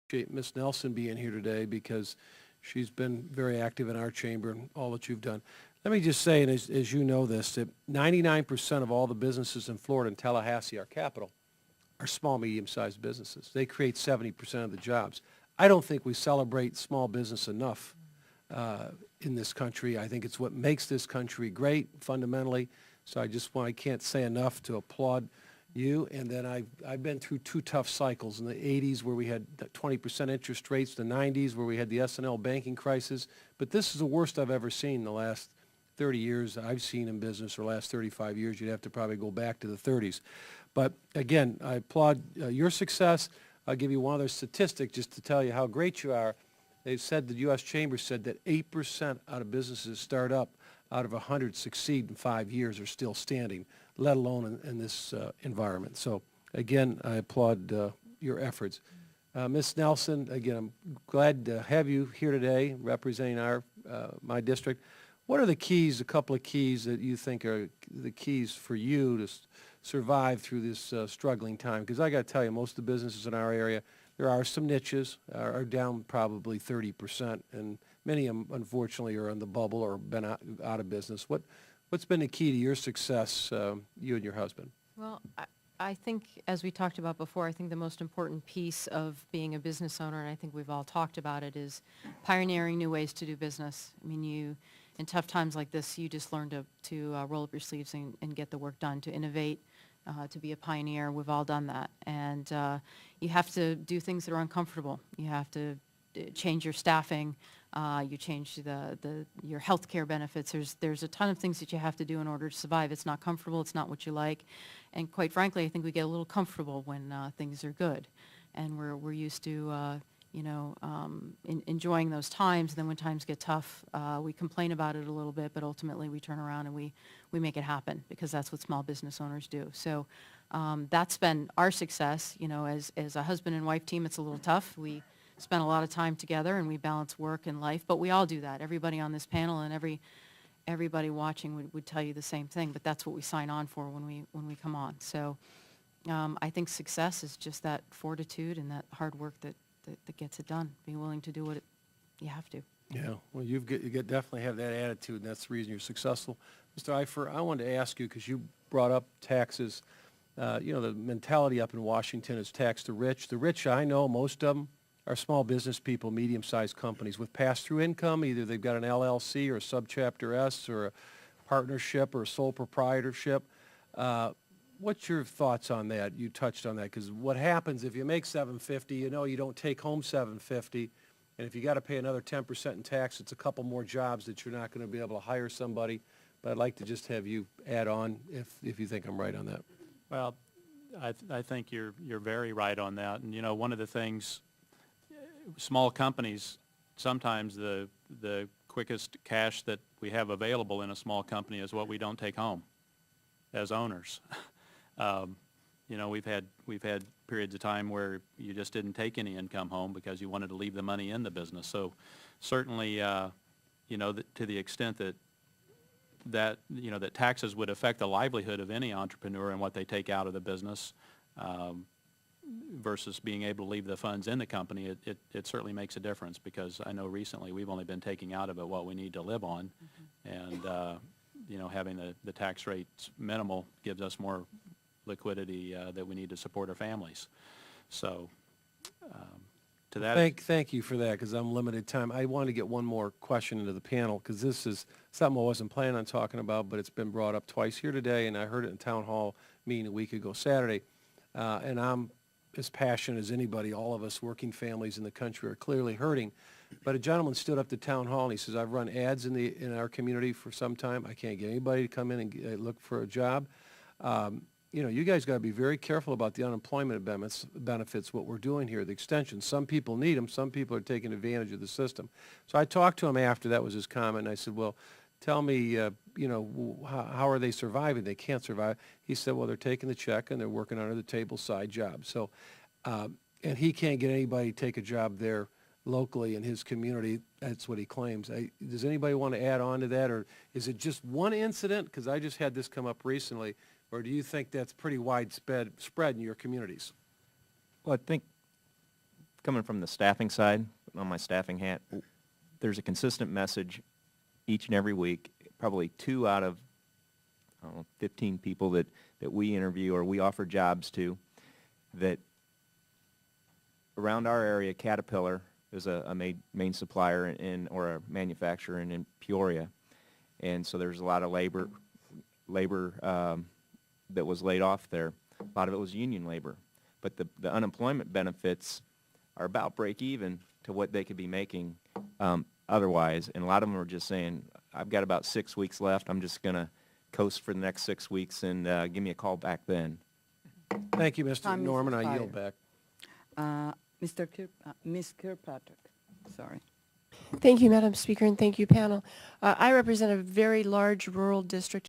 appreciate Ms. Nelson being here today because she's been very active in our chamber and all that you've done. Let me just say, and as you know this, that 99% of all the businesses in Florida and Tallahassee, our capital, are small, medium-sized businesses. They create 70% of the jobs. I don't think we celebrate small business enough in this country. I think it's what makes this country great fundamentally. So I can't say enough to applaud you. And then I've been through two tough cycles in the 80s where we had 20% interest rates, the 90s where we had the S&L banking crisis. But this is the worst I've ever seen in the last 30 years I've seen in business, or last 35 years. You'd have to probably go back to the 30s. But again, I applaud your success. I'll give you one other statistic just to tell you how great you are. They've said, the U.S. Chamber said that 8% out of businesses start up out of 100 succeed in 5 years, are still standing, let alone in this environment. So again, I applaud your efforts. Ms. Nelson, again, I'm glad to have you here today representing my district. What are the keys, a couple of keys that you think are the keys for you to survive through this struggling time? Because I got to tell you, most of the businesses in our area, there are some niches, are down probably 30%, and many of them, unfortunately, are on the bubble or been out of business. What's been the key to your success, you and your husband? Well, I think, as we talked about before, I think the most important piece of being a business owner, and I think we've all talked about it, is pioneering new ways to do business. I mean, in tough times like this, you just learn to roll up your sleeves and get the work done, to innovate, to be a pioneer. We've all done that. And you have to do things that are uncomfortable. You have to change your staffing. You change your health care benefits. There's a ton of things that you have to do in order to survive. It's not comfortable. It's not what you like. And quite frankly, I think we get a little comfortable when things are good. And we're used to enjoying those times. And then when times get tough, we complain about it a little bit, but ultimately we turn around and we make it happen, because that's what small business owners do. So that's been our success. You know, as a husband and wife team, it's a little tough. We spend a lot of time together and we balance work and life, but we all do that. Everybody on this panel and everybody watching would tell you the same thing, but that's what we sign on for when we come on. So I think success is just that fortitude and that hard work that gets it done. Be willing to do what you have to. Yeah, well, you definitely have that attitude, and that's the reason you're successful. Mr. Eifer, I wanted to ask you, because you brought up taxes. The mentality up in Washington is tax the rich. The rich, I know, most of them are small business people, medium-sized companies with pass-through income. Either they've got an LLC or a subchapter S or a partnership or a sole proprietorship. What's your thoughts on that? You touched on that, because what happens if you make $750, you don't take home $750, and if you got to pay another 10% in tax, it's a couple more jobs that you're not going to be able to hire somebody. But I'd like to just have you add on if you think I'm right on that. Well, I think you're very right on that. And one of the things, small companies, sometimes the quickest cash that we have available in a small company is what we don't take home as owners. We've had periods of time where you just didn't take any income home because you wanted to leave the money in the business. So certainly, to the extent that taxes would affect the livelihood of any entrepreneur and what they take out of the business, versus being able to leave the funds in the company, it certainly makes a difference, because I know recently we've only been taking out of it what we need to live on, and having the tax rates minimal gives us more liquidity that we need to support our families. So to that... Thank you for that, because I'm limited time. I wanted to get one more question into the panel, because this is something I wasn't planning on talking about, but it's been brought up twice here today, and I heard it in town hall meeting a week ago Saturday. And I'm as passionate as anybody. All of us working families in the country are clearly hurting. But a gentleman stood up to town hall and he says, I've run ads in our community for some time. I can't get anybody to come in and look for a job. You guys got to be very careful about the unemployment benefits, what we're doing here, the extension. Some people need them. Some people are taking advantage of the system. So I talked to him after, that was his comment, and I said, well, tell me, how are they surviving? They can't survive. He said, well, they're taking the check and they're working under the table side jobs. So, and he can't get anybody to take a job there locally in his community. That's what he claims. Does anybody want to add on to that, or is it just one incident? Because I just had this come up recently. Or do you think that's pretty widespread in your communities? Well, I think coming from the staffing side, on my staffing hat, there's a consistent message each and every week, probably 2 out of 15 people that we interview or we offer jobs to, that around our area, Caterpillar is a main supplier or a manufacturer in Peoria. And so there's a lot of labor that was laid off there. A lot of it was union labor. But the unemployment benefits are about break even to what they could be making otherwise. And a lot of them are just saying, I've got about 6 weeks left. I'm just going to coast for the next 6 weeks and give me a call back then. Thank you, Mr. Time is Norman. I yield expired. back. Ms. Kirkpatrick, sorry. Thank you, Madam Speaker, and thank you, panel. I represent a very large rural district